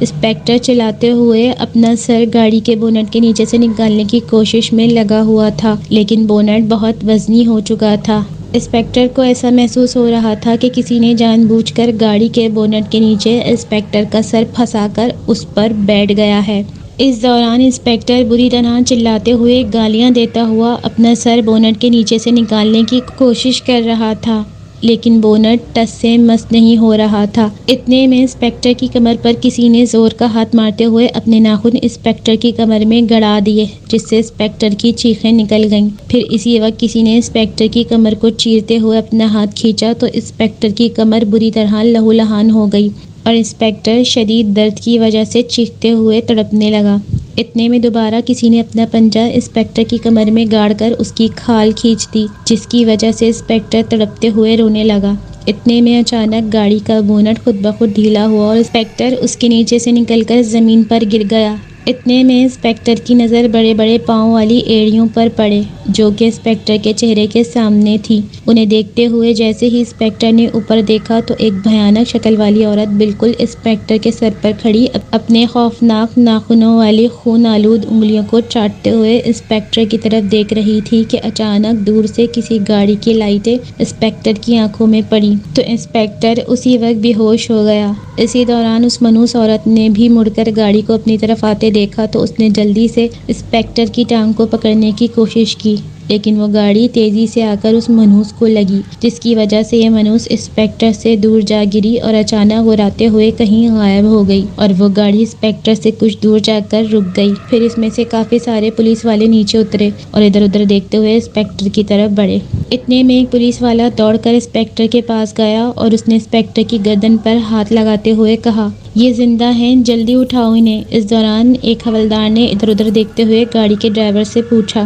Inspector چلاتے ہوئے اپنا سر گاڑی کے بونٹ کے نیچے سے نکالنے کی کوشش میں لگا ہوا تھا، لیکن بونٹ بہت وزنی ہو چکا تھا۔ انسپیکٹر کو ایسا محسوس ہو رہا تھا کہ کسی نے جان بوجھ کر گاڑی کے بونٹ کے نیچے انسپیکٹر کا سر پھنسا کر اس پر بیٹھ گیا ہے۔ اس دوران انسپیکٹر بری طرح چلاتے ہوئے گالیاں دیتا ہوا اپنا سر بونٹ کے نیچے سے نکالنے کی کوشش کر رہا تھا، لیکن بونٹ ٹس سے مس نہیں ہو رہا تھا۔ اتنے میں انسپیکٹر کی کمر پر کسی نے زور کا ہاتھ مارتے ہوئے اپنے ناخن انسپیکٹر کی کمر میں گڑا دیے، جس سے انسپیکٹر کی چیخیں نکل گئیں۔ پھر اسی وقت کسی نے انسپیکٹر کی کمر کو چیرتے ہوئے اپنا ہاتھ کھینچا تو انسپیکٹر کی کمر بری طرح لہولہان ہو گئی اور انسپیکٹر شدید درد کی وجہ سے چیختے ہوئے تڑپنے لگا۔ اتنے میں دوبارہ کسی نے اپنا پنجہ انسپیکٹر کی کمر میں گاڑ کر اس کی کھال کھینچ دی، جس کی وجہ سے انسپیکٹر تڑپتے ہوئے رونے لگا۔ اتنے میں اچانک گاڑی کا بونٹ خود بخود ڈھیلا ہوا اور انسپیکٹر اس کے نیچے سے نکل کر زمین پر گر گیا۔ اتنے میں انسپیکٹر کی نظر بڑے بڑے پاؤں والی ایڑیوں پر پڑے، جو کہ انسپیکٹر کے چہرے کے سامنے تھی۔ انہیں دیکھتے ہوئے جیسے ہی انسپیکٹر نے اوپر دیکھا تو ایک بھیانک شکل والی عورت بالکل انسپیکٹر کے سر پر کھڑی اپنے خوفناک ناخنوں والی خون آلود انگلیوں کو چاٹتے ہوئے انسپیکٹر کی طرف دیکھ رہی تھی کہ اچانک دور سے کسی گاڑی کی لائٹیں انسپیکٹر کی آنکھوں میں پڑی تو انسپیکٹر اسی وقت بے ہوش ہو گیا۔ اسی دوران اس منحوس عورت نے بھی مڑ کر گاڑی کو اپنی طرف آتے دیکھا تو اس نے جلدی سے انسپیکٹر کی ٹانگ کو پکڑنے کی کوشش کی، لیکن وہ گاڑی تیزی سے آ کر اس منحوس کو لگی، جس کی وجہ سے یہ منحوس انسپیکٹر سے دور جا گری اور اچانک غراتے ہوئے کہیں غائب ہو گئی اور وہ گاڑی انسپیکٹر سے کچھ دور جا کر رک گئی۔ پھر اس میں سے کافی سارے پولیس والے نیچے اترے اور ادھر ادھر دیکھتے ہوئے انسپیکٹر کی طرف بڑھے۔ اتنے میں ایک پولیس والا دوڑ کر انسپیکٹر کے پاس گیا اور اس نے انسپیکٹر کی گردن پر ہاتھ لگاتے ہوئے کہا، یہ زندہ ہیں، جلدی اٹھاؤ انہیں۔ اس دوران ایک حوالدار نے ادھر ادھر دیکھتے ہوئے گاڑی کے ڈرائیور سے پوچھا،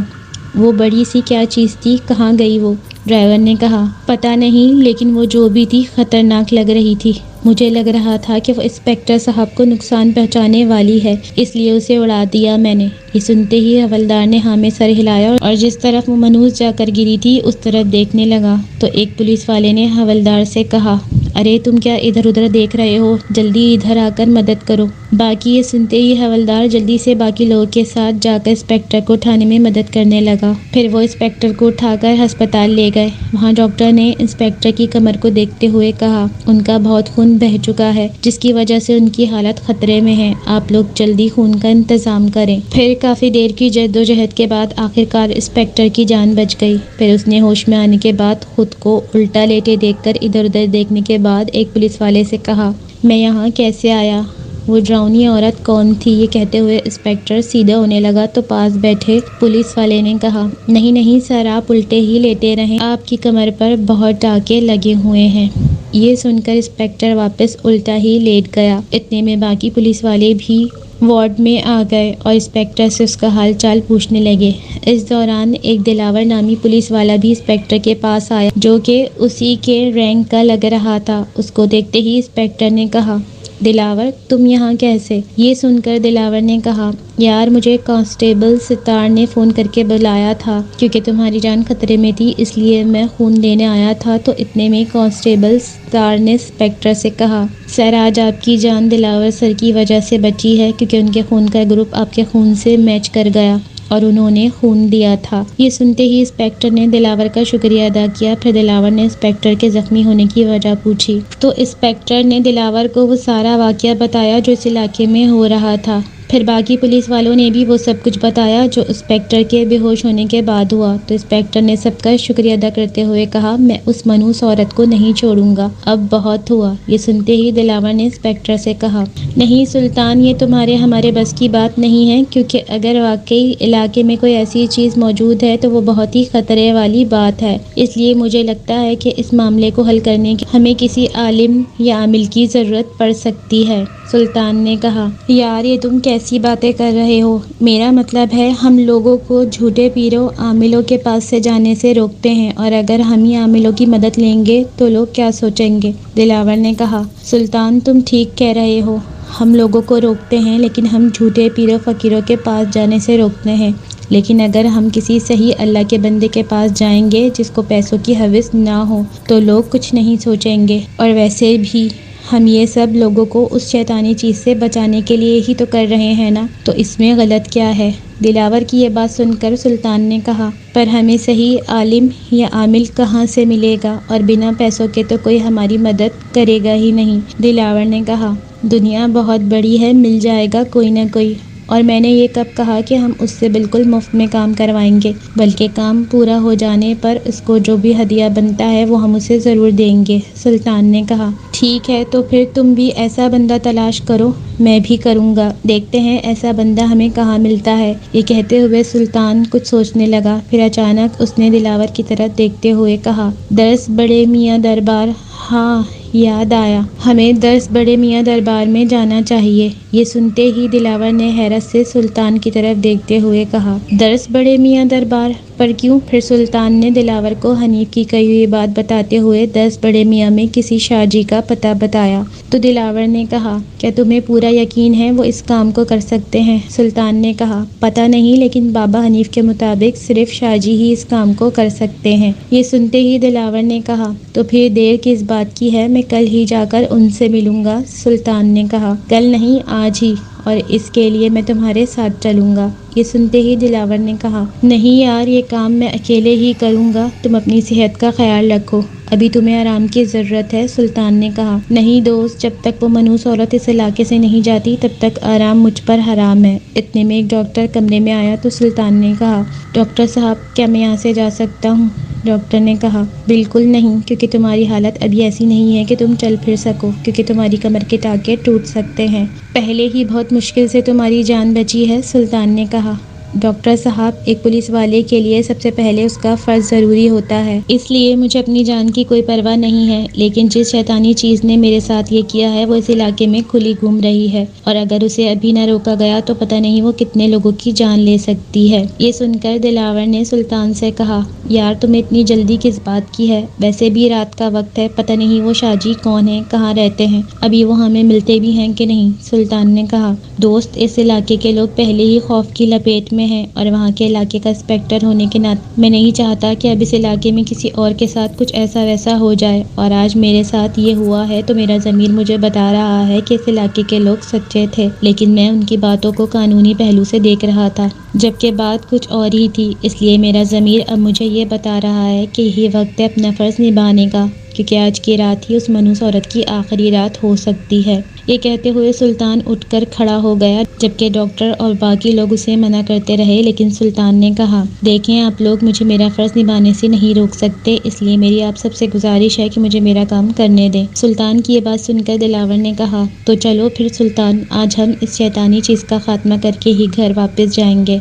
وہ بڑی سی کیا چیز تھی، کہاں گئی وہ؟ ڈرائیور نے کہا، پتہ نہیں، لیکن وہ جو بھی تھی خطرناک لگ رہی تھی۔ مجھے لگ رہا تھا کہ وہ انسپیکٹر صاحب کو نقصان پہنچانے والی ہے، اس لیے اسے اڑا دیا میں نے۔ یہ سنتے ہی حوالدار نے ہاں میں سر ہلایا اور جس طرف وہ منحوس جا کر گری تھی اس طرف دیکھنے لگا تو ایک پولیس والے نے حوالدار سے کہا، ارے تم کیا ادھر ادھر دیکھ رہے ہو، جلدی ادھر آ کر مدد کرو۔ باقی یہ سنتے ہی حوالدار جلدی سے باقی لوگوں کے ساتھ جا کر انسپیکٹر کو اٹھانے میں مدد کرنے لگا۔ پھر وہ انسپیکٹر کو اٹھا کر ہسپتال لے گئے۔ وہاں ڈاکٹر نے انسپیکٹر کی کمر کو دیکھتے ہوئے کہا، ان کا بہت خون بہہ چکا ہے، جس کی وجہ سے ان کی حالت خطرے میں ہے، آپ لوگ جلدی خون کا انتظام کریں۔ پھر کافی دیر کی جدوجہد کے بعد آخرکار انسپیکٹر کی جان بچ گئی۔ پھر اس نے ہوش میں آنے کے بعد خود کو الٹا لیٹے دیکھ کر ادھر ادھر دیکھنے کے بعد ایک پولیس والے سے کہا، میں یہاں کیسے آیا؟ وہ ڈراؤنی عورت کون تھی؟ یہ کہتے ہوئے انسپیکٹر سیدھا ہونے لگا تو پاس بیٹھے پولیس والے نے کہا، نہیں نہیں سر، آپ الٹے ہی لیٹے رہیں، آپ کی کمر پر بہت ٹانکے لگے ہوئے ہیں۔ یہ سن کر انسپیکٹر واپس الٹا ہی لیٹ گیا۔ اتنے میں باقی پولیس والے بھی وارڈ میں آ گئے اور انسپیکٹر سے اس کا حال چال پوچھنے لگے۔ اس دوران ایک دلاور نامی پولیس والا بھی انسپیکٹر کے پاس آیا، جو کہ اسی کے رینک کا لگ رہا تھا۔ اس کو دیکھتے ہی انسپیکٹر نے کہا، دلاور تم یہاں کیسے؟ یہ سن کر دلاور نے کہا، یار مجھے کانسٹیبل ستار نے فون کر کے بلایا تھا، کیونکہ تمہاری جان خطرے میں تھی، اس لیے میں خون دینے آیا تھا۔ تو اتنے میں کانسٹیبل ستار نے انسپیکٹر سے کہا، سر آج آپ کی جان دلاور سر کی وجہ سے بچی ہے، کیونکہ ان کے خون کا گروپ آپ کے خون سے میچ کر گیا اور انہوں نے خون دیا تھا۔ یہ سنتے ہی انسپیکٹر نے دلاور کا شکریہ ادا کیا۔ پھر دلاور نے انسپیکٹر کے زخمی ہونے کی وجہ پوچھی تو انسپیکٹر نے دلاور کو وہ سارا واقعہ بتایا جو اس علاقے میں ہو رہا تھا۔ پھر باقی پولیس والوں نے بھی وہ سب کچھ بتایا جو انسپیکٹر کے بے ہوش ہونے کے بعد ہوا۔ تو انسپیکٹر نے سب کا شکریہ ادا کرتے ہوئے کہا، میں اس منحوس عورت کو نہیں چھوڑوں گا، اب بہت ہوا۔ یہ سنتے ہی دلاور نے انسپیکٹر سے کہا، نہیں سلطان، یہ تمہارے ہمارے بس کی بات نہیں ہے، کیونکہ اگر واقعی علاقے میں کوئی ایسی چیز موجود ہے تو وہ بہت ہی خطرے والی بات ہے، اس لیے مجھے لگتا ہے کہ اس معاملے کو حل کرنے کے ہمیں کسی عالم یا عامل کی ضرورت پڑ سکتی ہے۔ سلطان نے کہا، یار یہ تم کیسی باتیں کر رہے ہو؟ میرا مطلب ہے ہم لوگوں کو جھوٹے پیروں عاملوں کے پاس سے جانے سے روکتے ہیں، اور اگر ہم ہی عاملوں کی مدد لیں گے تو لوگ کیا سوچیں گے؟ دلاور نے کہا، سلطان تم ٹھیک کہہ رہے ہو، ہم لوگوں کو روکتے ہیں لیکن ہم جھوٹے پیروں فقیروں کے پاس جانے سے روکتے ہیں، لیکن اگر ہم کسی صحیح اللہ کے بندے کے پاس جائیں گے جس کو پیسوں کی ہوس نہ ہو تو لوگ کچھ نہیں سوچیں گے، اور ویسے بھی ہم یہ سب لوگوں کو اس شیطانی چیز سے بچانے کے لیے ہی تو کر رہے ہیں نا، تو اس میں غلط کیا ہے؟ دلاور کی یہ بات سن کر سلطان نے کہا، پر ہمیں صحیح عالم یا عامل کہاں سے ملے گا، اور بنا پیسوں کے تو کوئی ہماری مدد کرے گا ہی نہیں۔ دلاور نے کہا، دنیا بہت بڑی ہے، مل جائے گا کوئی نہ کوئی، اور میں نے یہ کب کہا کہ ہم اس سے بالکل مفت میں کام کروائیں گے، بلکہ کام پورا ہو جانے پر اس کو جو بھی ہدیہ بنتا ہے وہ ہم اسے ضرور دیں گے۔ سلطان نے کہا، ٹھیک ہے، تو پھر تم بھی ایسا بندہ تلاش کرو، میں بھی کروں گا، دیکھتے ہیں ایسا بندہ ہمیں کہاں ملتا ہے۔ یہ کہتے ہوئے سلطان کچھ سوچنے لگا، پھر اچانک اس نے دلاور کی طرف دیکھتے ہوئے کہا، درس بڑے میاں دربار، ہاں یاد آیا، ہمیں درس بڑے میاں دربار میں جانا چاہیے۔ یہ سنتے ہی دلاور نے حیرت سے سلطان کی طرف دیکھتے ہوئے کہا، درس بڑے میاں دربار پر کیوں؟ پھر سلطان نے دلاور کو حنیف کی کہی ہوئی بات بتاتے ہوئے درس بڑے میاں میں کسی شاہ جی کا پتہ بتایا۔ تو دلاور نے کہا، کیا تمہیں پورا یقین ہے وہ اس کام کو کر سکتے ہیں؟ سلطان نے کہا، پتہ نہیں، لیکن بابا حنیف کے مطابق صرف شاہ جی ہی اس کام کو کر سکتے ہیں۔ یہ سنتے ہی دلاور نے کہا، تو پھر دیر کس بات کی ہے، میں کل ہی جا کر ان سے ملوں گا۔ سلطان نے کہا، کل نہیں، آج ہی، اور اس کے لیے میں تمہارے ساتھ چلوں گا۔ یہ سنتے ہی دلاور نے کہا، نہیں یار، یہ کام میں اکیلے ہی کروں گا، تم اپنی صحت کا خیال رکھو، ابھی تمہیں آرام کی ضرورت ہے۔ سلطان نے کہا، نہیں دوست، جب تک وہ منحوس عورت اس علاقے سے نہیں جاتی تب تک آرام مجھ پر حرام ہے۔ اتنے میں ایک ڈاکٹر کمرے میں آیا تو سلطان نے کہا، ڈاکٹر صاحب، کیا میں یہاں سے جا سکتا ہوں؟ ڈاکٹر نے کہا، بالکل نہیں، کیونکہ تمہاری حالت ابھی ایسی نہیں ہے کہ تم چل پھر سکو، کیونکہ تمہاری کمر کے ٹانکے ٹوٹ سکتے ہیں، پہلے ہی بہت مشکل سے تمہاری جان بچی ہے۔ سلطان نے کہا، ڈاکٹر صاحب، ایک پولیس والے کے لیے سب سے پہلے اس کا فرض ضروری ہوتا ہے، اس لیے مجھے اپنی جان کی کوئی پرواہ نہیں ہے، لیکن جس شیطانی چیز نے میرے ساتھ یہ کیا ہے وہ اس علاقے میں کھلی گھوم رہی ہے، اور اگر اسے ابھی نہ روکا گیا تو پتہ نہیں وہ کتنے لوگوں کی جان لے سکتی ہے۔ یہ سن کر دلاور نے سلطان سے کہا، یار تمہیں اتنی جلدی کس بات کی ہے؟ ویسے بھی رات کا وقت ہے، پتہ نہیں وہ شاہ جی کون ہیں، کہاں رہتے ہیں، ابھی وہ ہمیں ملتے بھی ہیں کہ نہیں۔ سلطان نے کہا، دوست، اس علاقے کے لوگ پہلے ہی خوف کی لپیٹ میں ہیں، اور وہاں کے علاقے کا انسپکٹر ہونے کے ناطے میں نہیں چاہتا کہ اب اس علاقے میں کسی اور کے ساتھ کچھ ایسا ویسا ہو جائے، اور آج میرے ساتھ یہ ہوا ہے تو میرا ضمیر مجھے بتا رہا ہے کہ اس علاقے کے لوگ سچے تھے، لیکن میں ان کی باتوں کو قانونی پہلو سے دیکھ رہا تھا، جبکہ بات کچھ اور ہی تھی، اس لیے میرا ضمیر اب مجھے یہ بتا رہا ہے کہ یہی وقت ہے اپنا فرض نبھانے کا، کیونکہ آج کی رات ہی اس منحوس عورت کی آخری رات ہو سکتی ہے۔ یہ کہتے ہوئے سلطان اٹھ کر کھڑا ہو گیا، جبکہ ڈاکٹر اور باقی لوگ اسے منع کرتے رہے، لیکن سلطان نے کہا، دیکھیں آپ لوگ مجھے میرا فرض نبھانے سے نہیں روک سکتے، اس لیے میری آپ سب سے گزارش ہے کہ مجھے میرا کام کرنے دیں۔ سلطان کی یہ بات سن کر دلاور نے کہا، تو چلو پھر سلطان، آج ہم اس شیطانی چیز کا خاتمہ کر کے ہی گھر واپس جائیں گے۔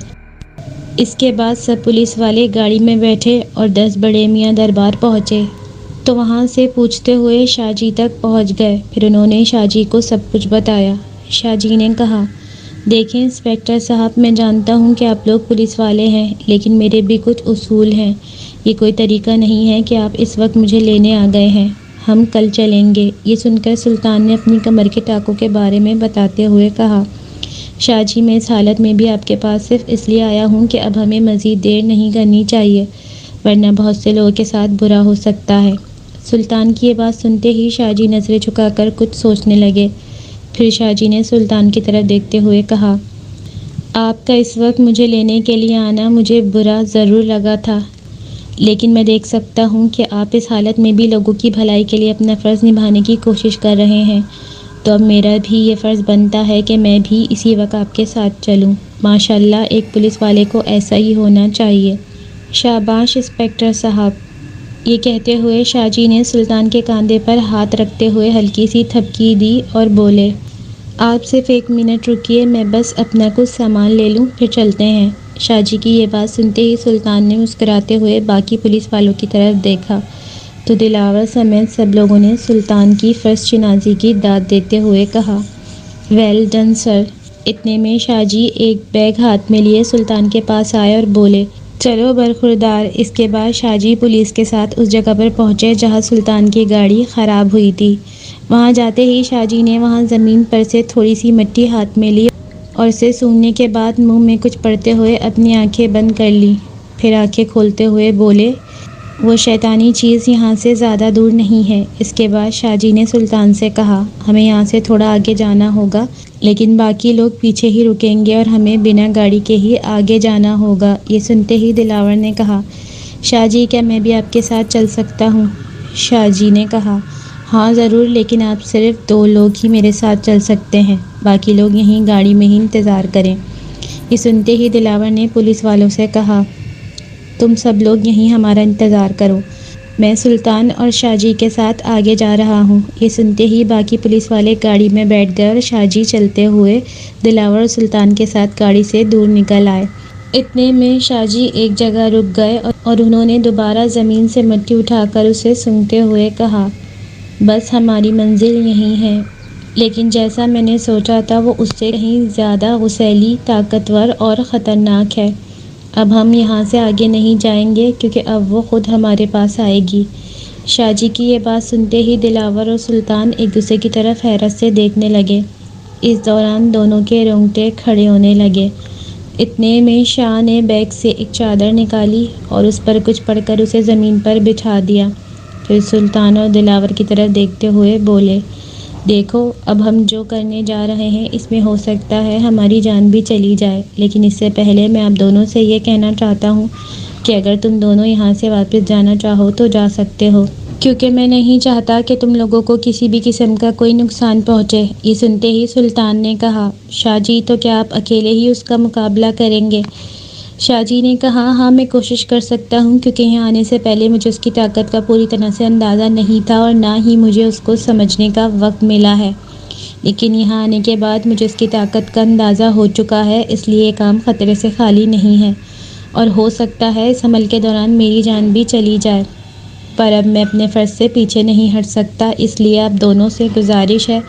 اس کے بعد سب پولیس والے گاڑی میں بیٹھے اور درس بڑے میاں دربار پہنچے، تو وہاں سے پوچھتے ہوئے شاہ جی تک پہنچ گئے۔ پھر انہوں نے شاہ جی کو سب کچھ بتایا۔ شاہ جی نے کہا، دیکھیں انسپکٹر صاحب، میں جانتا ہوں کہ آپ لوگ پولیس والے ہیں، لیکن میرے بھی کچھ اصول ہیں، یہ کوئی طریقہ نہیں ہے کہ آپ اس وقت مجھے لینے آ گئے ہیں، ہم کل چلیں گے۔ یہ سن کر سلطان نے اپنی کمر کے ٹانکوں کے بارے میں بتاتے ہوئے کہا، شاہ جی، میں اس حالت میں بھی آپ کے پاس صرف اس لیے آیا ہوں کہ اب ہمیں مزید دیر نہیں کرنی چاہیے، ورنہ بہت سے لوگوں کے ساتھ برا ہو سکتا ہے۔ سلطان کی یہ بات سنتے ہی شاہ جی نظریں جھکا کر کچھ سوچنے لگے، پھر شاہ جی نے سلطان کی طرف دیکھتے ہوئے کہا، آپ کا اس وقت مجھے لینے کے لیے آنا مجھے برا ضرور لگا تھا، لیکن میں دیکھ سکتا ہوں کہ آپ اس حالت میں بھی لوگوں کی بھلائی کے لیے اپنا فرض نبھانے کی کوشش کر رہے ہیں، تو اب میرا بھی یہ فرض بنتا ہے کہ میں بھی اسی وقت آپ کے ساتھ چلوں۔ ماشاءاللہ، ایک پولیس والے کو ایسا ہی ہونا چاہیے۔ شاباش انسپکٹر صاحب۔ یہ کہتے ہوئے شاہ جی نے سلطان کے کاندھے پر ہاتھ رکھتے ہوئے ہلکی سی تھپکی دی اور بولے، آپ صرف ایک منٹ رکیے، میں بس اپنا کچھ سامان لے لوں، پھر چلتے ہیں۔ شاہ جی کی یہ بات سنتے ہی سلطان نے مسکراتے ہوئے باقی پولیس والوں کی طرف دیکھا، تو دلاور سمیت سب لوگوں نے سلطان کی فرض شناسی کی داد دیتے ہوئے کہا، ویل ڈن سر۔ اتنے میں شاہ جی ایک بیگ ہاتھ میں لیے سلطان کے پاس آئے اور بولے، چلو برخوردار۔ اس کے بعد شاہ جی پولیس کے ساتھ اس جگہ پر پہنچے جہاں سلطان کی گاڑی خراب ہوئی تھی۔ وہاں جاتے ہی شاہ جی نے وہاں زمین پر سے تھوڑی سی مٹی ہاتھ میں لی اور اسے سونگھنے کے بعد منہ میں کچھ پڑتے ہوئے اپنی آنکھیں بند کر لیں، پھر آنکھیں کھولتے ہوئے بولے، وہ شیطانی چیز یہاں سے زیادہ دور نہیں ہے۔ اس کے بعد شاہ جی نے سلطان سے کہا، ہمیں یہاں سے تھوڑا آگے جانا ہوگا، لیکن باقی لوگ پیچھے ہی رکیں گے اور ہمیں بنا گاڑی کے ہی آگے جانا ہوگا۔ یہ سنتے ہی دلاور نے کہا، شاہ جی کیا میں بھی آپ کے ساتھ چل سکتا ہوں؟ شاہ جی نے کہا، ہاں ضرور، لیکن آپ صرف 2 لوگ ہی میرے ساتھ چل سکتے ہیں، باقی لوگ یہیں گاڑی میں ہی انتظار کریں۔ یہ سنتے ہی دلاور نے پولیس والوں سے کہا، تم سب لوگ یہیں ہمارا انتظار کرو، میں سلطان اور شاہ جی کے ساتھ آگے جا رہا ہوں۔ یہ سنتے ہی باقی پولیس والے گاڑی میں بیٹھ گئے اور شاہ جی چلتے ہوئے دلاور اور سلطان کے ساتھ گاڑی سے دور نکل آئے۔ اتنے میں شاہ جی ایک جگہ رک گئے اور انہوں نے دوبارہ زمین سے مٹی اٹھا کر اسے سونگھتے ہوئے کہا، بس ہماری منزل یہیں ہے، لیکن جیسا میں نے سوچا تھا وہ اس سے کہیں زیادہ غسیلی، طاقتور اور خطرناک ہے۔ اب ہم یہاں سے آگے نہیں جائیں گے کیونکہ اب وہ خود ہمارے پاس آئے گی۔ شاہ جی کی یہ بات سنتے ہی دلاور اور سلطان ایک دوسرے کی طرف حیرت سے دیکھنے لگے۔ اس دوران دونوں کے رونگٹے کھڑے ہونے لگے۔ اتنے میں شاہ نے بیگ سے ایک چادر نکالی اور اس پر کچھ پڑھ کر اسے زمین پر بچھا دیا۔ پھر سلطان اور دلاور کی طرف دیکھتے ہوئے بولے، دیکھو اب ہم جو کرنے جا رہے ہیں اس میں ہو سکتا ہے ہماری جان بھی چلی جائے، لیکن اس سے پہلے میں آپ دونوں سے یہ کہنا چاہتا ہوں کہ اگر تم دونوں یہاں سے واپس جانا چاہو تو جا سکتے ہو، کیونکہ میں نہیں چاہتا کہ تم لوگوں کو کسی بھی قسم کا کوئی نقصان پہنچے۔ یہ سنتے ہی سلطان نے کہا، شاہ جی تو کیا آپ اکیلے ہی اس کا مقابلہ کریں گے؟ شاہ جی نے کہا، ہاں میں کوشش کر سکتا ہوں، کیونکہ یہاں آنے سے پہلے مجھے اس کی طاقت کا پوری طرح سے اندازہ نہیں تھا اور نہ ہی مجھے اس کو سمجھنے کا وقت ملا ہے، لیکن یہاں آنے کے بعد مجھے اس کی طاقت کا اندازہ ہو چکا ہے، اس لیے یہ کام خطرے سے خالی نہیں ہے اور ہو سکتا ہے اس عمل کے دوران میری جان بھی چلی جائے، پر اب میں اپنے فرض سے پیچھے نہیں ہٹ سکتا، اس لیے آپ دونوں سے گزارش ہے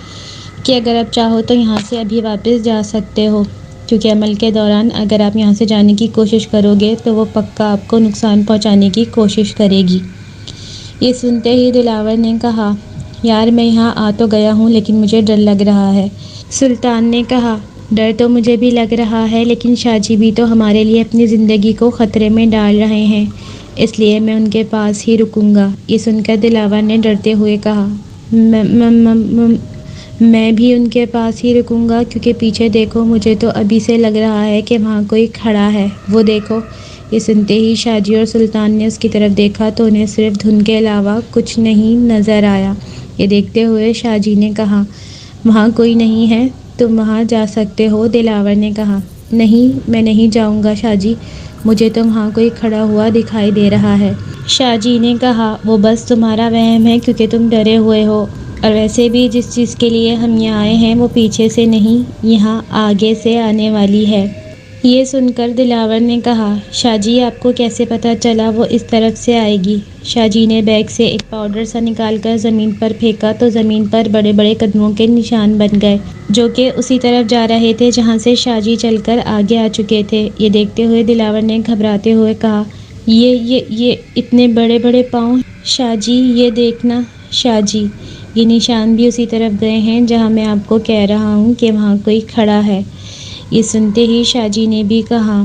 کہ اگر آپ چاہو تو یہاں سے ابھی واپس جا سکتے ہو، کیونکہ عمل کے دوران اگر آپ یہاں سے جانے کی کوشش کرو گے تو وہ پکا آپ کو نقصان پہنچانے کی کوشش کرے گی۔ یہ سنتے ہی دلاور نے کہا، یار میں یہاں آ تو گیا ہوں لیکن مجھے ڈر لگ رہا ہے۔ سلطان نے کہا، ڈر تو مجھے بھی لگ رہا ہے، لیکن شاہ جی بھی تو ہمارے لیے اپنی زندگی کو خطرے میں ڈال رہے ہیں، اس لیے میں ان کے پاس ہی رکوں گا۔ یہ سن کر دلاور نے ڈرتے ہوئے کہا، میں بھی ان کے پاس ہی رکوں گا، کیونکہ پیچھے دیکھو مجھے تو ابھی سے لگ رہا ہے کہ وہاں کوئی کھڑا ہے، وہ دیکھو۔ یہ سنتے ہی شاہ جی اور سلطان نے اس کی طرف دیکھا تو انہیں صرف دھند کے علاوہ کچھ نہیں نظر آیا۔ یہ دیکھتے ہوئے شاہ جی نے کہا، وہاں کوئی نہیں ہے، تم وہاں جا سکتے ہو۔ دلاور نے کہا، نہیں میں نہیں جاؤں گا شاہ جی، مجھے تو وہاں کوئی کھڑا ہوا دکھائی دے رہا ہے۔ شاہ جی نے کہا، وہ بس تمہارا وہم ہے کیونکہ تم ڈرے ہوئے ہو، اور ویسے بھی جس چیز کے لیے ہم یہاں آئے ہیں وہ پیچھے سے نہیں یہاں آگے سے آنے والی ہے۔ یہ سن کر دلاور نے کہا، شاہ جی آپ کو کیسے پتہ چلا وہ اس طرف سے آئے گی؟ شاہ جی نے بیگ سے ایک پاؤڈر سا نکال کر زمین پر پھینکا تو زمین پر بڑے بڑے قدموں کے نشان بن گئے، جو کہ اسی طرف جا رہے تھے جہاں سے شاہ جی چل کر آگے آ چکے تھے۔ یہ دیکھتے ہوئے دلاور نے گھبراتے ہوئے کہا، یہ اتنے بڑے بڑے پاؤں شاہ جی، یہ دیکھنا شاہ جی، یہ نشان بھی اسی طرف گئے ہیں جہاں میں آپ کو کہہ رہا ہوں کہ وہاں کوئی کھڑا ہے۔ یہ سنتے ہی شاہ جی نے بھی کہا،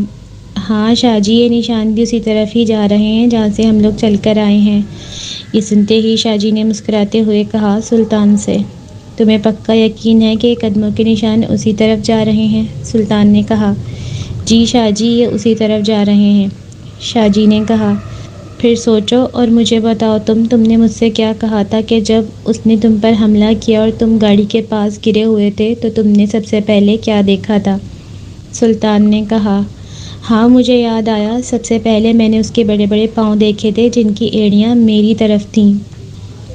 ہاں شاہ جی، یہ نشان بھی اسی طرف ہی جا رہے ہیں جہاں سے ہم لوگ چل کر آئے ہیں۔ یہ سنتے ہی شاہ جی نے مسکراتے ہوئے کہا سلطان سے، تمہیں پکا یقین ہے کہ قدموں کے نشان اسی طرف جا رہے ہیں؟ سلطان نے کہا، جی شاہ جی، یہ اسی طرف جا رہے ہیں۔ شاہ جی نے کہا، پھر سوچو اور مجھے بتاؤ تم نے مجھ سے کیا کہا تھا کہ جب اس نے تم پر حملہ کیا اور تم گاڑی کے پاس گرے ہوئے تھے تو تم نے سب سے پہلے کیا دیکھا تھا؟ سلطان نے کہا، ہاں مجھے یاد آیا، سب سے پہلے میں نے اس کے بڑے بڑے پاؤں دیکھے تھے جن کی ایڑیاں میری طرف تھیں۔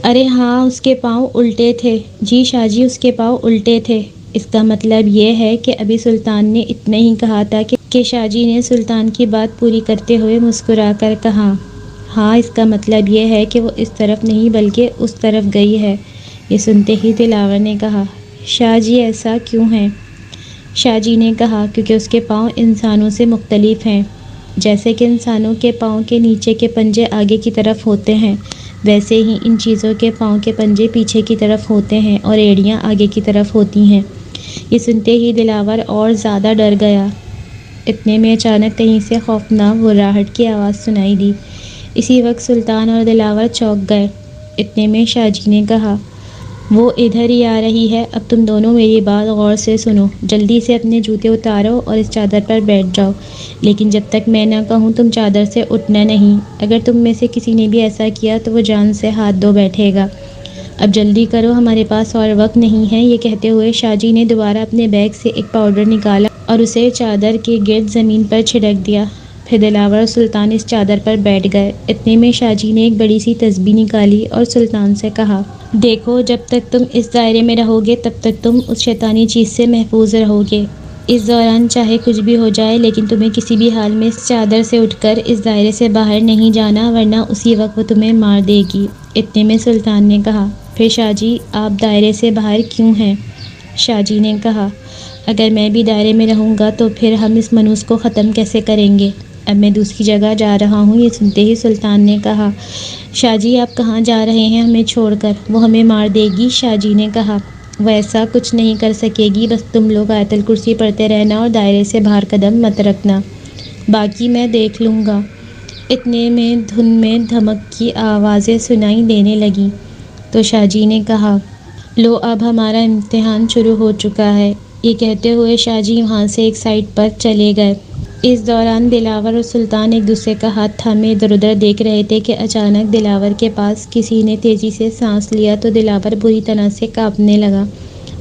ارے ہاں، اس کے پاؤں الٹے تھے۔ جی شاہ جی، اس کے پاؤں الٹے تھے۔ اس کا مطلب یہ ہے کہ ابھی سلطان نے اتنا ہی کہا تھا کہ شاہ جی نے سلطان کی بات پوری کرتے ہوئے مسکرا کر کہا، ہاں اس کا مطلب یہ ہے کہ وہ اس طرف نہیں بلکہ اس طرف گئی ہے۔ یہ سنتے ہی دلاور نے کہا، شاہ جی ایسا کیوں ہے؟ شاہ جی نے کہا، کیونکہ اس کے پاؤں انسانوں سے مختلف ہیں، جیسے کہ انسانوں کے پاؤں کے نیچے کے پنجے آگے کی طرف ہوتے ہیں، ویسے ہی ان چیزوں کے پاؤں کے پنجے پیچھے کی طرف ہوتے ہیں اور ایڑیاں آگے کی طرف ہوتی ہیں۔ یہ سنتے ہی دلاور اور زیادہ ڈر گیا۔ اتنے میں اچانک کہیں سے خوفناک گھرراہٹ کی آواز سنائی دی۔ اسی وقت سلطان اور دلاور چونک گئے۔ اتنے میں شاہ جی نے کہا، وہ ادھر ہی آ رہی ہے، اب تم دونوں میری بات غور سے سنو، جلدی سے اپنے جوتے اتارو اور اس چادر پر بیٹھ جاؤ، لیکن جب تک میں نہ کہوں تم چادر سے اٹھنا نہیں، اگر تم میں سے کسی نے بھی ایسا کیا تو وہ جان سے ہاتھ دھو بیٹھے گا۔ اب جلدی کرو، ہمارے پاس اور وقت نہیں ہے۔ یہ کہتے ہوئے شاہ جی نے دوبارہ اپنے بیگ سے ایک پاؤڈر نکالا اور اسے چادر کے گرد زمین پر چھڑک دیا۔ پھر دلاور اور سلطان اس چادر پر بیٹھ گئے۔ اتنے میں شاہ جی نے ایک بڑی سی تسبیح نکالی اور سلطان سے کہا، دیکھو جب تک تم اس دائرے میں رہو گے تب تک تم اس شیطانی چیز سے محفوظ رہو گے۔ اس دوران چاہے کچھ بھی ہو جائے لیکن تمہیں کسی بھی حال میں اس چادر سے اٹھ کر اس دائرے سے باہر نہیں جانا، ورنہ اسی وقت وہ تمہیں مار دے گی۔ اتنے میں سلطان نے کہا، پھر شاہ جی آپ دائرے سے باہر کیوں ہیں؟ شاہ جی نے کہا، اگر میں بھی دائرے میں رہوں گا تو پھر ہم اس منحوس کو ختم کیسے کریں گے؟ اب میں دوسری جگہ جا رہا ہوں۔ یہ سنتے ہی سلطان نے کہا، شاہ جی آپ کہاں جا رہے ہیں ہمیں چھوڑ کر؟ وہ ہمیں مار دے گی۔ شاہ جی نے کہا، وہ ایسا کچھ نہیں کر سکے گی، بس تم لوگ آیت الکرسی پڑھتے رہنا اور دائرے سے باہر قدم مت رکھنا، باقی میں دیکھ لوں گا۔ اتنے میں دھن میں دھمک کی آوازیں سنائی دینے لگیں تو شاہ جی نے کہا، لو اب ہمارا امتحان شروع ہو چکا ہے۔ یہ کہتے ہوئے شاہ جی وہاں سے ایک سائڈ پر چلے گئے۔ اس دوران دلاور اور سلطان ایک دوسرے کا ہاتھ تھامے ادھر ادھر دیکھ رہے تھے کہ اچانک دلاور کے پاس کسی نے تیزی سے سانس لیا تو دلاور بری طرح سے کانپنے لگا۔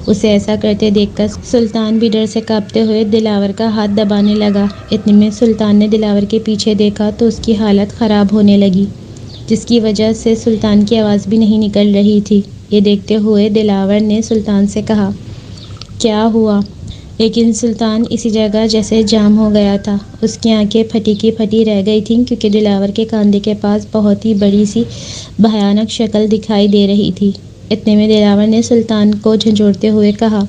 اسے ایسا کرتے دیکھ کر سلطان بھی ڈر سے کانپتے ہوئے دلاور کا ہاتھ دبانے لگا۔ اتنے میں سلطان نے دلاور کے پیچھے دیکھا تو اس کی حالت خراب ہونے لگی، جس کی وجہ سے سلطان کی آواز بھی نہیں نکل رہی تھی۔ یہ دیکھتے ہوئے دلاور نے سلطان سے کہا، کیا ہوا؟ لیکن سلطان اسی جگہ جیسے جام ہو گیا تھا۔ اس کی آنکھیں پھٹی کی پھٹی رہ گئی تھیں کیونکہ دلاور کے کاندھے کے پاس بہت ہی بڑی سی بھیانک شکل دکھائی دے رہی تھی۔ اتنے میں دلاور نے سلطان کو جھنجھوڑتے ہوئے کہا،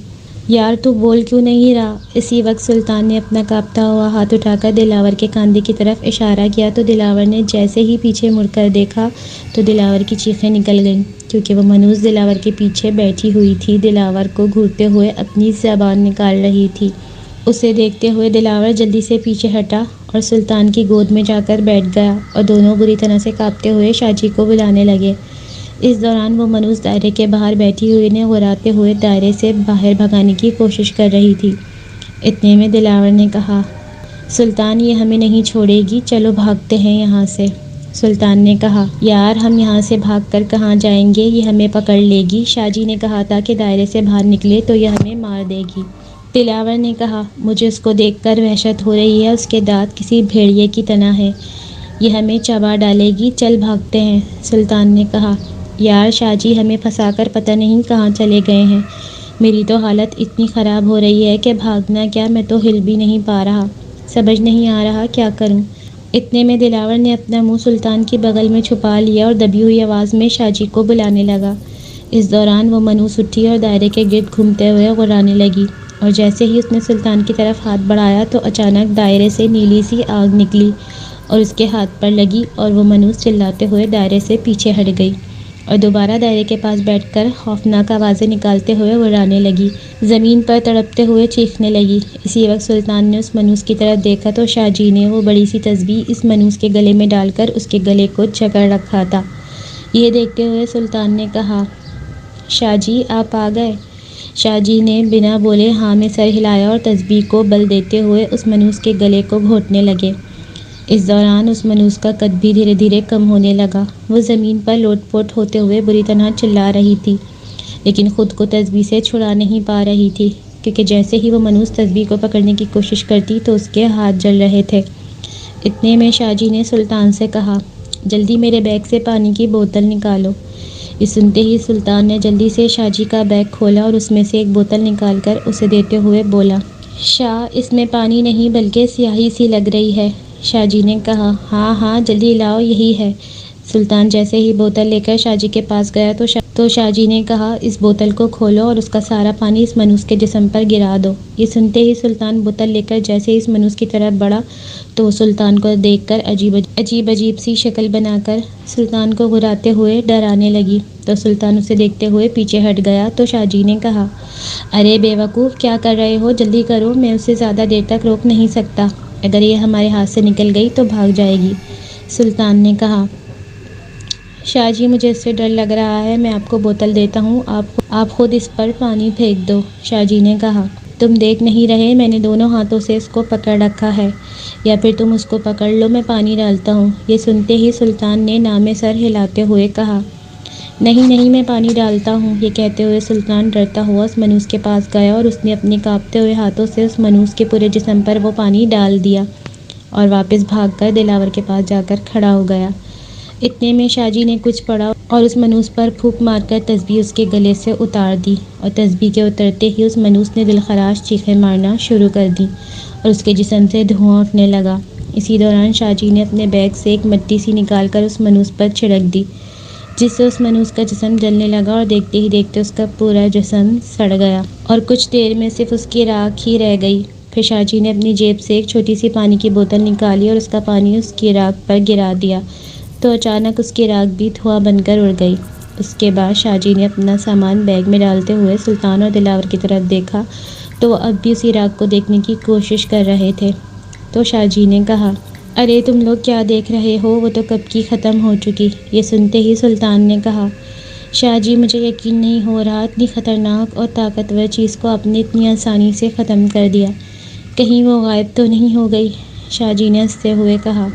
یار تو بول کیوں نہیں رہا؟ اسی وقت سلطان نے اپنا کانپتا ہوا ہاتھ اٹھا کر دلاور کے کاندھے کی طرف اشارہ کیا تو دلاور نے جیسے ہی پیچھے مڑ کر دیکھا تو دلاور کی چیخیں نکل گئیں کیونکہ وہ منحوس دلاور کے پیچھے بیٹھی ہوئی تھی، دلاور کو گھورتے ہوئے اپنی زبان نکال رہی تھی۔ اسے دیکھتے ہوئے دلاور جلدی سے پیچھے ہٹا اور سلطان کی گود میں جا کر بیٹھ گیا اور دونوں بری طرح سے کانپتے ہوئے شاہ جی کو بلانے لگے۔ اس دوران وہ منحوس دائرے کے باہر بیٹھی ہوئی نے غراتے ہوئے دائرے سے باہر بھگانے کی کوشش کر رہی تھی۔ اتنے میں دلاور نے کہا، سلطان یہ ہمیں نہیں چھوڑے گی، چلو بھاگتے ہیں یہاں سے۔ سلطان نے کہا، یار ہم یہاں سے بھاگ کر کہاں جائیں گے، یہ ہمیں پکڑ لے گی۔ شاہ جی نے کہا تھا کہ دائرے سے باہر نکلے تو یہ ہمیں مار دے گی۔ دلاور نے کہا، مجھے اس کو دیکھ کر وحشت ہو رہی ہے، اس کے دانت کسی بھیڑیے کی طرح ہیں، یہ ہمیں چبا ڈالے گی، چل بھاگتے ہیں۔ سلطان نے کہا، یار شاہ جی ہمیں پھنسا کر پتہ نہیں کہاں چلے گئے ہیں، میری تو حالت اتنی خراب ہو رہی ہے کہ بھاگنا کیا، میں تو ہل بھی نہیں پا رہا، سمجھ نہیں آ رہا کیا کروں۔ اتنے میں دلاور نے اپنا منہ سلطان کی بغل میں چھپا لیا اور دبی ہوئی آواز میں شاہ جی کو بلانے لگا۔ اس دوران وہ منحوس اٹھی اور دائرے کے گرد گھومتے ہوئے غرانے لگی اور جیسے ہی اس نے سلطان کی طرف ہاتھ بڑھایا تو اچانک دائرے سے نیلی سی آگ نکلی اور اس کے ہاتھ پر لگی اور وہ منحوس چلاتے ہوئے دائرے سے پیچھے ہٹ گئی اور دوبارہ دائرے کے پاس بیٹھ کر خوفناک آوازیں نکالتے ہوئے غرانے لگی، زمین پر تڑپتے ہوئے چیخنے لگی۔ اسی وقت سلطان نے اس منحوس کی طرف دیکھا تو شاہ جی نے وہ بڑی سی تسبیح اس منحوس کے گلے میں ڈال کر اس کے گلے کو جکڑ رکھا تھا۔ یہ دیکھتے ہوئے سلطان نے کہا، شاہ جی آپ آ گئے؟ شاہ جی نے بنا بولے ہاں میں سر ہلایا اور تسبیح کو بل دیتے ہوئے اس منحوس کے گلے کو گھونٹنے لگے۔ اس دوران اس منحوس کا قد بھی دھیرے دھیرے کم ہونے لگا، وہ زمین پر لوٹ پوٹ ہوتے ہوئے بری طرح چلا رہی تھی لیکن خود کو تسبیح سے چھڑا نہیں پا رہی تھی کیونکہ جیسے ہی وہ منحوس تسبیح کو پکڑنے کی کوشش کرتی تو اس کے ہاتھ جل رہے تھے۔ اتنے میں شاہ جی نے سلطان سے کہا، جلدی میرے بیگ سے پانی کی بوتل نکالو۔ یہ سنتے ہی سلطان نے جلدی سے شاہ جی کا بیگ کھولا اور اس میں سے ایک بوتل نکال کر اسے دیتے ہوئے بولا، شاہ اس میں پانی نہیں بلکہ سیاہی سی لگ رہی ہے۔ شاہ جی نے کہا، ہاں ہاں جلدی لاؤ، یہی ہے۔ سلطان جیسے ہی بوتل لے کر شاہ جی کے پاس گیا تو شاہ جی نے کہا، اس بوتل کو کھولو اور اس کا سارا پانی اس منحوس کے جسم پر گرا دو۔ یہ سنتے ہی سلطان بوتل لے کر جیسے ہی اس منحوس کی طرف بڑھا تو وہ سلطان کو دیکھ کر عجیب سی شکل بنا کر سلطان کو گھراتے ہوئے ڈرانے لگی تو سلطان اسے دیکھتے ہوئے پیچھے ہٹ گیا تو شاہ جی نے کہا، ارے بے وقوف کیا کر رہے ہو، جلدی کرو، میں اسے زیادہ دیر تک روک نہیں سکتا، اگر یہ ہمارے ہاتھ سے نکل گئی تو بھاگ جائے گی۔ سلطان نے کہا، شاہ جی مجھے اس سے ڈر لگ رہا ہے، میں آپ کو بوتل دیتا ہوں، آپ خود اس پر پانی پھینک دو۔ شاہ جی نے کہا، تم دیکھ نہیں رہے میں نے دونوں ہاتھوں سے اس کو پکڑ رکھا ہے، یا پھر تم اس کو پکڑ لو، میں پانی ڈالتا ہوں۔ یہ سنتے ہی سلطان نے نام سر ہلاتے ہوئے کہا، نہیں نہیں میں پانی ڈالتا ہوں۔ یہ کہتے ہوئے سلطان ڈرتا ہوا اس منوس کے پاس گیا اور اس نے اپنے کانپتے ہوئے ہاتھوں سے اس منوس کے پورے جسم پر وہ پانی ڈال دیا اور واپس بھاگ کر دلاور کے پاس جا کر کھڑا ہو گیا۔ اتنے میں شاہ جی نے کچھ پڑھا اور اس منوس پر پھونک مار کر تسبیح اس کے گلے سے اتار دی، اور تسبیح کے اترتے ہی اس منوس نے دلخراش چیخیں مارنا شروع کر دیں اور اس کے جسم سے دھواں اٹھنے لگا۔ اسی دوران شاہ جی نے اپنے بیگ سے ایک مٹی سی نکال کر اس منوس پر چھڑک دی، جس سے اس منوس کا جسم جلنے لگا اور دیکھتے ہی دیکھتے اس کا پورا جسم سڑ گیا اور کچھ دیر میں صرف اس کی راکھ ہی رہ گئی۔ پھر شاہ جی نے اپنی جیب سے ایک چھوٹی سی پانی کی بوتل نکالی اور اس کا پانی اس کی راکھ پر گرا دیا تو اچانک اس کی راکھ بھی دھواں بن کر اڑ گئی۔ اس کے بعد شاہ جی نے اپنا سامان بیگ میں ڈالتے ہوئے سلطان اور دلاور کی طرف دیکھا تو وہ اب بھی اسی راکھ کو دیکھنے کی کوشش کر رہے تھے۔ تو شاہ جی نے کہا، ارے تم لوگ کیا دیکھ رہے ہو، وہ تو کب کی ختم ہو چکی۔ یہ سنتے ہی سلطان نے کہا، شاہ جی مجھے یقین نہیں ہو رہا، اتنی خطرناک اور طاقتور چیز کو آپ نے اتنی آسانی سے ختم کر دیا، کہیں وہ غائب تو نہیں ہو گئی؟ شاہ جی نے ہنستے ہوئے کہا،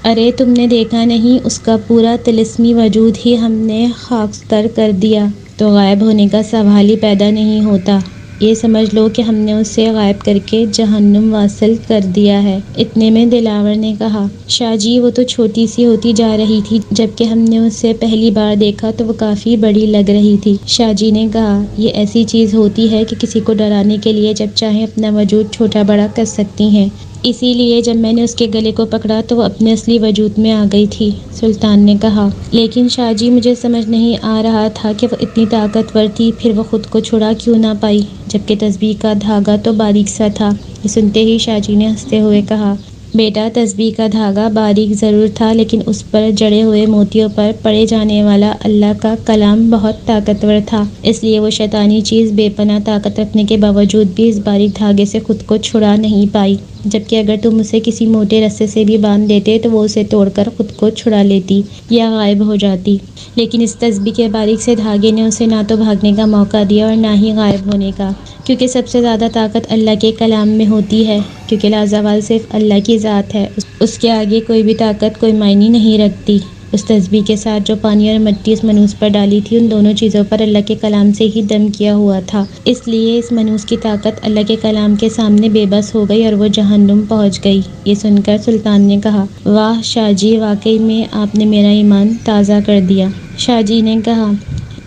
ارے تم نے دیکھا نہیں، اس کا پورا طلسمی وجود ہی ہم نے خاکستر کر دیا، تو غائب ہونے کا سوال ہی پیدا نہیں ہوتا۔ یہ سمجھ لو کہ ہم نے اسے غائب کر کے جہنم واصل کر دیا ہے۔ اتنے میں دلاور نے کہا، شاہ جی وہ تو چھوٹی سی ہوتی جا رہی تھی، جبکہ ہم نے اسے پہلی بار دیکھا تو وہ کافی بڑی لگ رہی تھی۔ شاہ جی نے کہا، یہ ایسی چیز ہوتی ہے کہ کسی کو ڈرانے کے لیے جب چاہیں اپنا وجود چھوٹا بڑا کر سکتی ہیں، اسی لیے جب میں نے اس کے گلے کو پکڑا تو وہ اپنے اصلی وجود میں آ گئی تھی۔ سلطان نے کہا، لیکن شاہ جی مجھے سمجھ نہیں آ رہا تھا کہ وہ اتنی طاقتور تھی، پھر وہ خود کو چھڑا کیوں نہ پائی، جبکہ تسبیح کا دھاگا تو باریک سا تھا۔ یہ سنتے ہی شاہ جی نے ہنستے ہوئے کہا، بیٹا تسبیح کا دھاگا باریک ضرور تھا، لیکن اس پر جڑے ہوئے موتیوں پر پڑھے جانے والا اللہ کا کلام بہت طاقتور تھا، اس لیے وہ شیطانی چیز بے پناہ طاقت رکھنے کے باوجود بھی اس باریک دھاگے سے خود کو چھڑا نہیں پائی، جبکہ اگر تم اسے کسی موٹے رسے سے بھی باندھ دیتے تو وہ اسے توڑ کر خود کو چھڑا لیتی یا غائب ہو جاتی، لیکن اس تسبیح کے باریک سے دھاگے نے اسے نہ تو بھاگنے کا موقع دیا اور نہ ہی غائب ہونے کا، کیونکہ سب سے زیادہ طاقت اللہ کے کلام میں ہوتی ہے، کیونکہ لازوال صرف اللہ کی ذات ہے، اس کے آگے کوئی بھی طاقت کوئی معنی نہیں رکھتی۔ اس تسبیح کے ساتھ جو پانی اور مٹی اس منوس پر ڈالی تھی، ان دونوں چیزوں پر اللہ کے کلام سے ہی دم کیا ہوا تھا، اس لیے اس منوس کی طاقت اللہ کے کلام کے سامنے بے بس ہو گئی اور وہ جہنم پہنچ گئی۔ یہ سن کر سلطان نے کہا، واہ شاہ جی، واقعی میں آپ نے میرا ایمان تازہ کر دیا۔ شاہ جی نے کہا،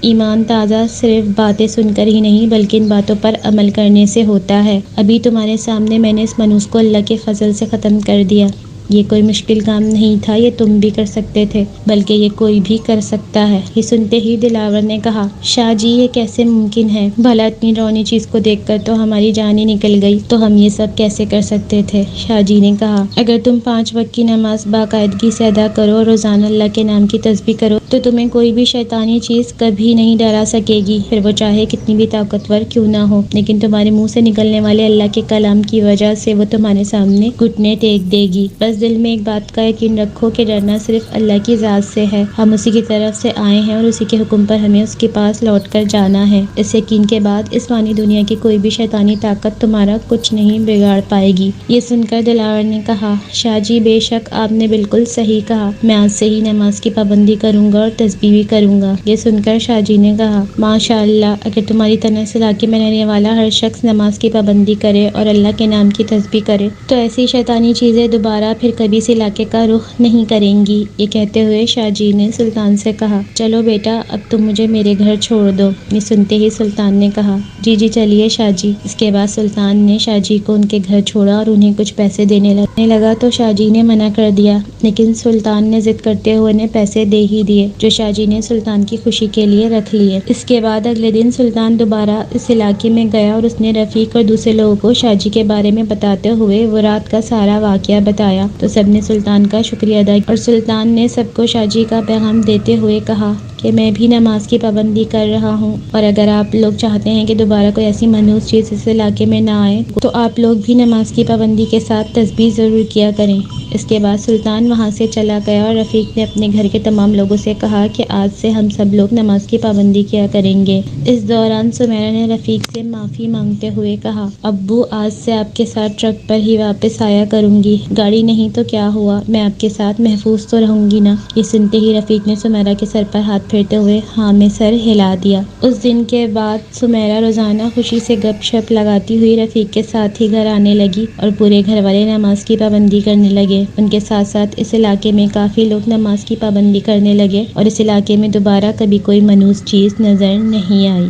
ایمان تازہ صرف باتیں سن کر ہی نہیں بلکہ ان باتوں پر عمل کرنے سے ہوتا ہے۔ ابھی تمہارے سامنے میں نے اس منوس کو اللہ کے فضل سے ختم کر دیا۔ یہ کوئی مشکل کام نہیں تھا، یہ تم بھی کر سکتے تھے، بلکہ یہ کوئی بھی کر سکتا ہے۔ یہ سنتے ہی دلاور نے کہا، شاہ جی یہ کیسے ممکن ہے؟ بھلا اتنی ڈراؤنی چیز کو دیکھ کر تو ہماری جان ہی نکل گئی، تو ہم یہ سب کیسے کر سکتے تھے؟ شاہ جی نے کہا، اگر تم 5 وقت کی نماز باقاعدگی سے ادا کرو اور روزانہ اللہ کے نام کی تسبیح کرو تو تمہیں کوئی بھی شیطانی چیز کبھی نہیں ڈرا سکے گی، پھر وہ چاہے کتنی بھی طاقتور کیوں نہ ہو، لیکن تمہارے منہ سے نکلنے والے اللہ کے کلام کی وجہ سے وہ تمہارے سامنے گھٹنے ٹیک دے گی۔ بس دل میں ایک بات کا یقین رکھو کہ ڈرنا صرف اللہ کی ذات سے ہے، ہم اسی کی طرف سے آئے ہیں اور اسی کے حکم پر ہمیں اس کے پاس لوٹ کر جانا ہے۔ اس یقین کے بعد اس فانی دنیا کی کوئی بھی شیطانی طاقت تمہارا کچھ نہیں بگاڑ پائے گی۔ یہ سن کر دلاور نے کہا، شاہ جی بے شک آپ نے بالکل صحیح کہا، میں آج سے ہی نماز کی پابندی کروں گا اور تسبیح بھی کروں گا۔ یہ سن کر شاہ جی نے کہا، ماشاء اللہ، اگر تمہاری طرح اس علاقے میں رہنے والا ہر شخص نماز کی پابندی کرے اور اللہ کے نام کی تسبیح کرے تو ایسی شیطانی چیزیں دوبارہ پھر کبھی اس علاقے کا رخ نہیں کریں گی۔ یہ کہتے ہوئے شاہ جی نے سلطان سے کہا، چلو بیٹا اب تم مجھے میرے گھر چھوڑ دو۔ یہ سنتے ہی سلطان نے کہا، جی جی چلیے شاہ جی۔ اس کے بعد سلطان نے شاہ جی کو ان کے گھر چھوڑا اور انہیں کچھ پیسے دینے لگا تو شاہ جی نے منع کر دیا، لیکن سلطان نے ضد کرتے ہوئے انہیں پیسے دے ہی دیے، جو شاہ جی نے سلطان کی خوشی کے لیے رکھ لیے۔ اس کے بعد اگلے دن سلطان دوبارہ اس علاقے میں گیا اور اس نے رفیق اور دوسرے لوگوں کو شاہ جی کے بارے میں بتاتے ہوئے وہ رات کا سارا واقعہ بتایا تو سب نے سلطان کا شکریہ ادا کیا اور سلطان نے سب کو شاہ جی کا پیغام دیتے ہوئے کہا کہ کہ میں بھی نماز کی پابندی کر رہا ہوں، اور اگر آپ لوگ چاہتے ہیں کہ دوبارہ کوئی ایسی منحوس چیز اس علاقے میں نہ آئے تو آپ لوگ بھی نماز کی پابندی کے ساتھ تسبیح ضرور کیا کریں۔ اس کے بعد سلطان وہاں سے چلا گیا اور رفیق نے اپنے گھر کے تمام لوگوں سے کہا کہ آج سے ہم سب لوگ نماز کی پابندی کیا کریں گے۔ اس دوران سمیرہ نے رفیق سے معافی مانگتے ہوئے کہا، ابو آج سے آپ کے ساتھ ٹرک پر ہی واپس آیا کروں گی، گاڑی نہیں تو کیا ہوا، میں آپ کے ساتھ محفوظ تو رہوں گی نا۔ یہ سنتے ہی رفیق نے سمیرہ کے سر پر ہاتھ پھیرتے ہوئے ہاں میں سر ہلا دیا۔ اس دن کے بعد سمیرہ روزانہ خوشی سے گپ شپ لگاتی ہوئی رفیق کے ساتھ ہی گھر آنے لگی اور پورے گھر والے نماز کی پابندی کرنے لگے۔ ان کے ساتھ ساتھ اس علاقے میں کافی لوگ نماز کی پابندی کرنے لگے اور اس علاقے میں دوبارہ کبھی کوئی منحوس چیز نظر نہیں آئی۔